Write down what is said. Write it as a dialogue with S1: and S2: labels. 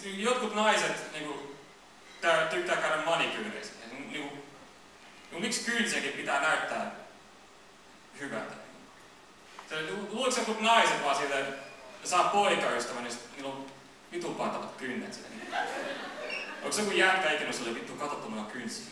S1: jotkut naiset niinku, tykkää käydä manikyyreissä. Niinku, miksi kynsiäkin pitää näyttää hyvältä? Luuletko jotkut naiset vaan silleen, saa poikaystävän, niin niillä on vitun pantavat kynnet. Onko se joku jätkä ikinä, se oli vittu katsottu noilla kynsiä?